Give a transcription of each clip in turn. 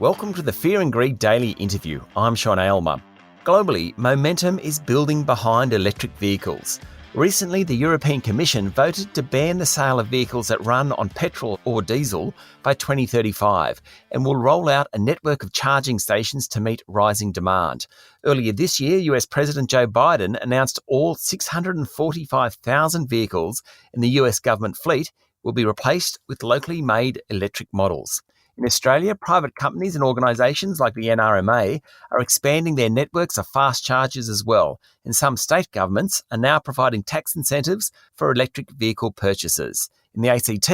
Welcome to the Fear and Greed Daily Interview. I'm Sean Aylmer. Globally, momentum is building behind electric vehicles. Recently, the European Commission voted to ban the sale of vehicles that run on petrol or diesel by 2035 and will roll out a network of charging stations to meet rising demand. Earlier this year, US President Joe Biden announced all 645,000 vehicles in the US government fleet will be replaced with locally made electric models. In Australia, private companies and organisations like the NRMA are expanding their networks of fast chargers as well, and some state governments are now providing tax incentives for electric vehicle purchases. In the ACT,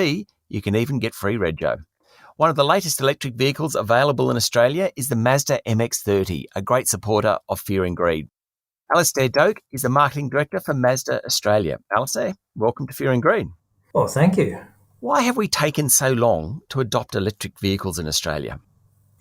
you can even get free rego. One of the latest electric vehicles available in Australia is the Mazda MX-30, a great supporter of Fear and Greed. Alastair Doak is the Marketing Director for Mazda Australia. Alastair, welcome to Fear and Greed. Well, thank you. Why have we taken so long to adopt electric vehicles in Australia?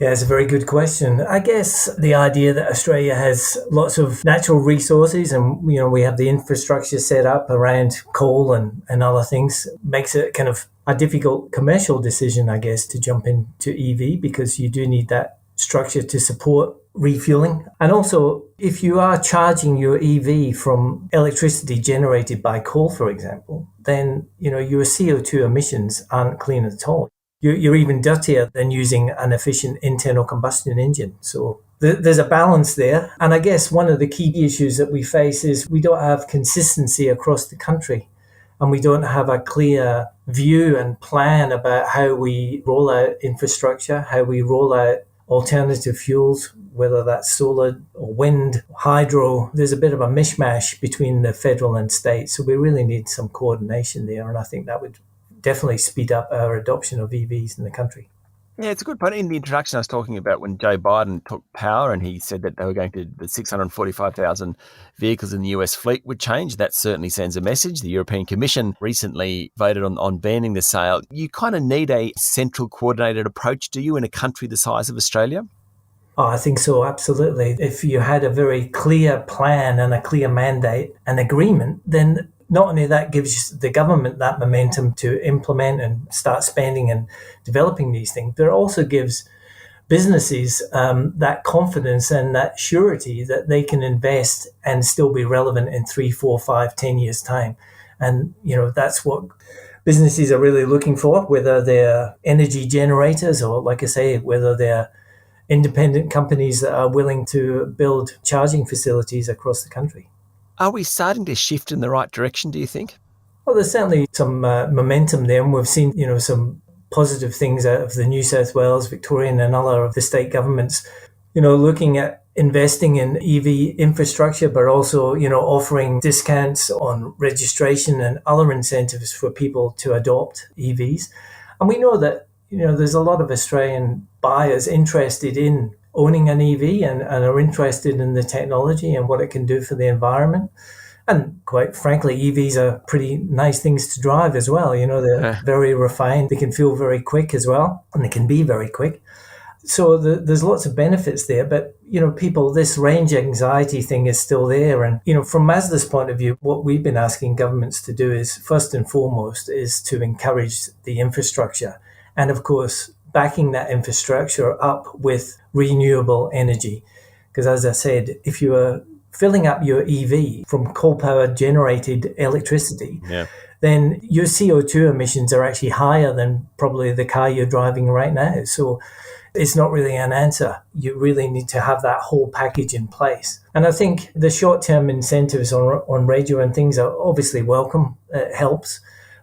Yeah, it's a very good question. I guess the idea that Australia has lots of natural resources and, we have the infrastructure set up around coal and other things makes it kind of a difficult commercial decision, I guess, to jump into EV because you do need that structure to support refueling. And also, if you are charging your EV from electricity generated by coal, for example, then, your CO2 emissions aren't clean at all. You're even dirtier than using an efficient internal combustion engine. So there's a balance there. And I guess one of the key issues that we face is we don't have consistency across the country. And we don't have a clear view and plan about how we roll out infrastructure, how we roll out alternative fuels, whether that's solar or wind, hydro. There's a bit of a mishmash between the federal and state. So we really need some coordination there. And I think that would definitely speed up our adoption of EVs in the country. Yeah, it's a good point. In the introduction, I was talking about when Joe Biden took power and he said that they were going to, the 645,000 vehicles in the US fleet would change. That certainly sends a message. The European Commission recently voted on banning the sale. You kind of need a central coordinated approach, do you, in a country the size of Australia? Oh, I think so, absolutely. If you had a very clear plan and a clear mandate and agreement, then not only that gives the government that momentum to implement and start spending and developing these things, but it also gives businesses that confidence and that surety that they can invest and still be relevant in 3, 4, 5, 10 years' time. And, that's what businesses are really looking for, whether they're energy generators or, like I say, whether they're independent companies that are willing to build charging facilities across the country. Are we starting to shift in the right direction, do you think? Well, there's certainly some momentum there, and we've seen, some positive things out of the New South Wales, Victorian and other of the state governments, looking at investing in EV infrastructure, but also, offering discounts on registration and other incentives for people to adopt EVs. And we know that, there's a lot of Australian buyers interested in owning an EV and are interested in the technology and what it can do for the environment. And quite frankly, EVs are pretty nice things to drive as well. They're very refined. They can feel very quick as well, and they can be very quick. So there's lots of benefits there. But, people, this range anxiety thing is still there. And, from Mazda's point of view, what we've been asking governments to do is, first and foremost, is to encourage the infrastructure. And, of course, backing that infrastructure up with renewable energy. Because as I said, if you are filling up your EV from coal-powered generated electricity, then your CO2 emissions are actually higher than probably the car you're driving right now. So it's not really an answer. You really need to have that whole package in place. And I think the short-term incentives on radio and things are obviously welcome. It helps.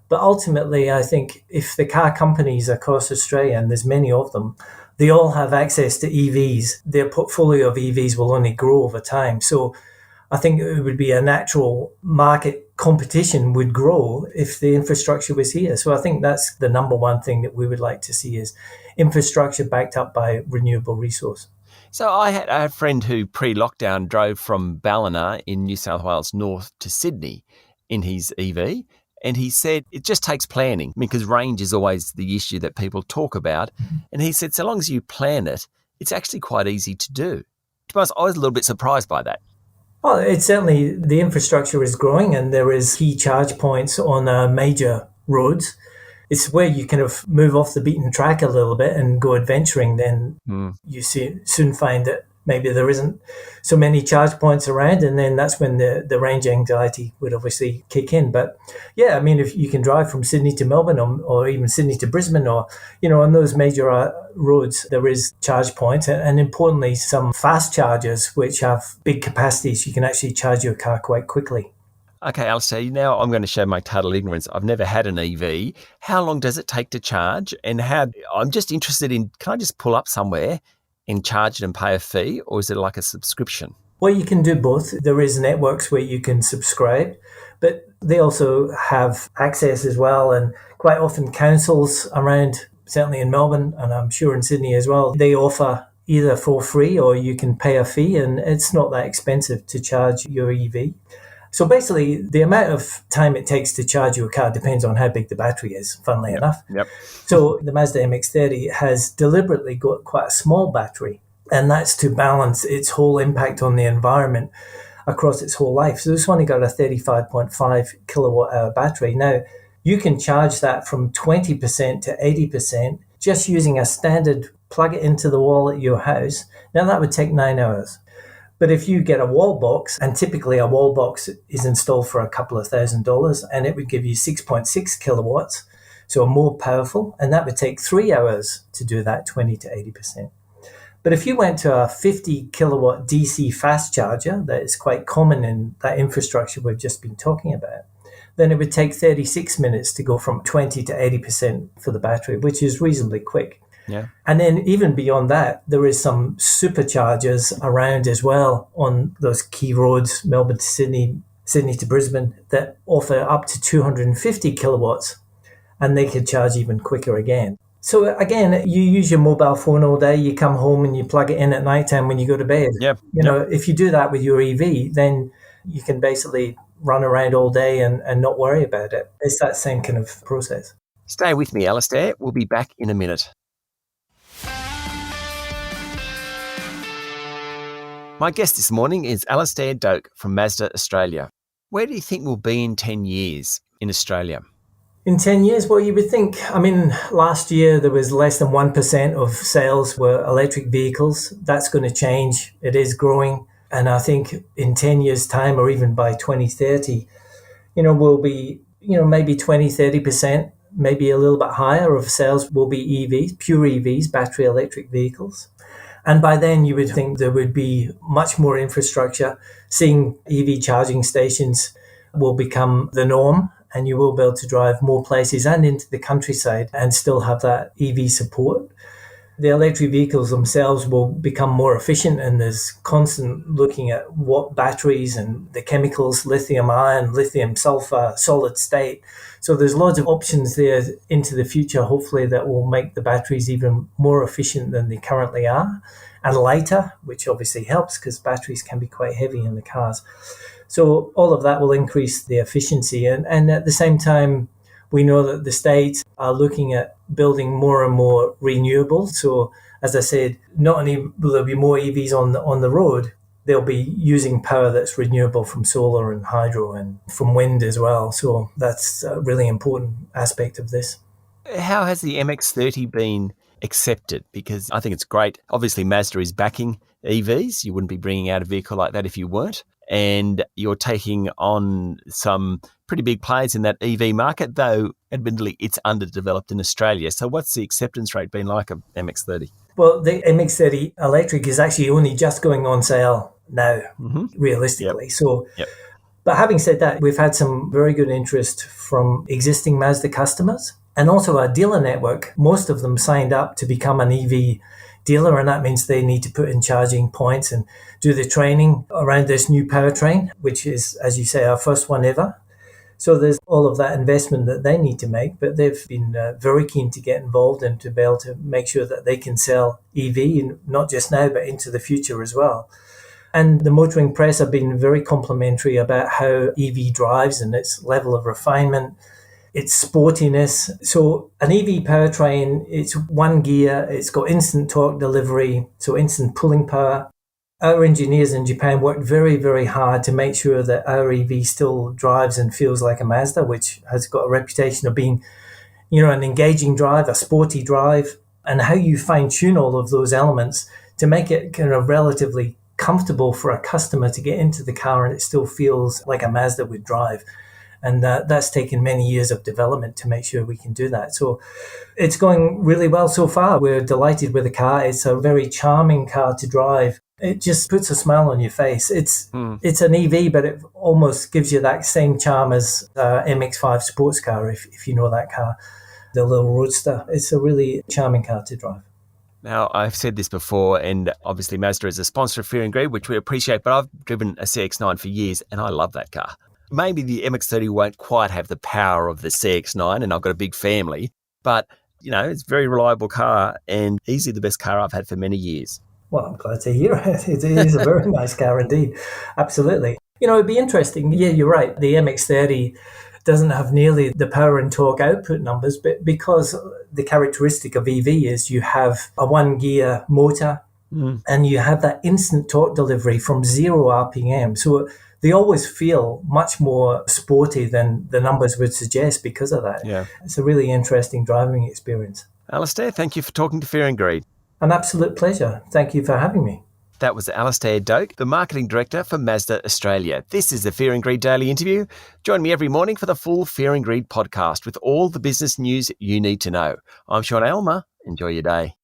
But ultimately, I think if the car companies across Australia, and there's many of them, they all have access to EVs, their portfolio of EVs will only grow over time. So I think it would be a natural market competition would grow if the infrastructure was here. So I think that's the number one thing that we would like to see is infrastructure backed up by renewable resource. So I had a friend who pre-lockdown drove from Ballina in New South Wales north to Sydney in his EV. And he said it just takes planning because range is always the issue that people talk about. And he said so long as you plan it, it's actually quite easy to do. To be honest, I was a little bit surprised by that. Well, it's certainly the infrastructure is growing and there is key charge points on major roads. it's where you kind of move off the beaten track a little bit and go adventuring, then you soon find that maybe there isn't so many charge points around, and then that's when the range anxiety would obviously kick in. But yeah, I mean, if you can drive from Sydney to Melbourne or even Sydney to Brisbane, or, on those major roads, there is charge points, and importantly, some fast chargers which have big capacities. You can actually charge your car quite quickly. Okay, Alastair, now I'm going to show my total ignorance. I've never had an EV. How long does it take to charge? And I'm just interested in, can I just pull up somewhere and charge it and pay a fee, or is it like a subscription? Well, you can do both. There is networks where you can subscribe, but they also have access as well. And quite often councils around, certainly in Melbourne, and I'm sure in Sydney as well, they offer either for free or you can pay a fee, and it's not that expensive to charge your EV. So basically, the amount of time it takes to charge your car depends on how big the battery is, funnily enough. Yep. So the Mazda MX-30 has deliberately got quite a small battery, and that's to balance its whole impact on the environment across its whole life. So this one got a 35.5 kilowatt hour battery. Now, you can charge that from 20% to 80% just using a standard plug it into the wall at your house. Now, that would take 9 hours. But if you get a wall box, and typically a wall box is installed for a couple of $1,000, and it would give you 6.6 kilowatts, so more powerful, and that would take 3 hours to do that, 20 to 80%. But if you went to a 50 kilowatt DC fast charger that is quite common in that infrastructure we've just been talking about, then it would take 36 minutes to go from 20 to 80% for the battery, which is reasonably quick. Yeah. And then even beyond that, there is some superchargers around as well on those key roads, Melbourne to Sydney, Sydney to Brisbane, that offer up to 250 kilowatts, and they could charge even quicker again. So again, you use your mobile phone all day, you come home and you plug it in at nighttime when you go to bed. Yep. If you do that with your EV, then you can basically run around all day and not worry about it. It's that same kind of process. Stay with me, Alastair. We'll be back in a minute. My guest this morning is Alastair Doak from Mazda Australia. Where do you think we'll be in 10 years in Australia? In 10 years, well, you would think, last year there was less than 1% of sales were electric vehicles. That's going to change. It is growing. And I think in 10 years' time, or even by 2030, we'll be, maybe 20, 30%, maybe a little bit higher of sales will be EVs, pure EVs, battery electric vehicles. And by then you would think there would be much more infrastructure. Seeing EV charging stations will become the norm, and you will be able to drive more places and into the countryside and still have that EV support. The electric vehicles themselves will become more efficient, and there's constant looking at what batteries and the chemicals, lithium ion, lithium sulfur, solid state. So there's loads of options there into the future, hopefully, that will make the batteries even more efficient than they currently are, and lighter, which obviously helps because batteries can be quite heavy in the cars. So all of that will increase the efficiency. And at the same time, we know that the states are looking at building more and more renewables. So as I said, not only will there be more EVs on the road, they'll be using power that's renewable from solar and hydro and from wind as well. So that's a really important aspect of this. How has the MX-30 been accepted? Because I think it's great. Obviously, Mazda is backing EVs. You wouldn't be bringing out a vehicle like that if you weren't. And you're taking on some pretty big players in that EV market, though admittedly it's underdeveloped in Australia. So what's the acceptance rate been like of MX-30? Well, the MX-30 electric is actually only just going on sale now, realistically. Yep. But having said that, we've had some very good interest from existing Mazda customers and also our dealer network. Most of them signed up to become an EV dealer, and that means they need to put in charging points and do the training around this new powertrain, which is, as you say, our first one ever. So there's all of that investment that they need to make, but they've been very keen to get involved and to be able to make sure that they can sell EV, not just now, but into the future as well. And the motoring press have been very complimentary about how EV drives and its level of refinement, its sportiness. So an EV powertrain, it's one gear, it's got instant torque delivery, so instant pulling power. Our engineers in Japan worked very, very hard to make sure that our EV still drives and feels like a Mazda, which has got a reputation of being, an engaging drive, a sporty drive, and how you fine tune all of those elements to make it kind of relatively comfortable for a customer to get into the car and it still feels like a Mazda would drive. And that's taken many years of development to make sure we can do that. So it's going really well so far. We're delighted with the car. It's a very charming car to drive. It just puts a smile on your face. It's an EV, but it almost gives you that same charm as MX-5 sports car, if you know that car, the little roadster. It's a really charming car to drive. Now, I've said this before, and obviously Mazda is a sponsor of Fear and Greed, which we appreciate, but I've driven a CX-9 for years, and I love that car. Maybe the MX-30 won't quite have the power of the CX-9, and I've got a big family, but, it's a very reliable car and easily the best car I've had for many years. Well, I'm glad to hear it. It is a very nice car indeed. Absolutely. It'd be interesting. Yeah, you're right. The MX-30 doesn't have nearly the power and torque output numbers, but because the characteristic of EV is you have a one-gear motor and you have that instant torque delivery from 0 RPM. So they always feel much more sporty than the numbers would suggest because of that. Yeah. It's a really interesting driving experience. Alastair, thank you for talking to Fear and Greed. An absolute pleasure. Thank you for having me. That was Alastair Doak, the Marketing Director for Mazda Australia. This is the Fear and Greed Daily Interview. Join me every morning for the full Fear and Greed podcast with all the business news you need to know. I'm Sean Aylmer. Enjoy your day.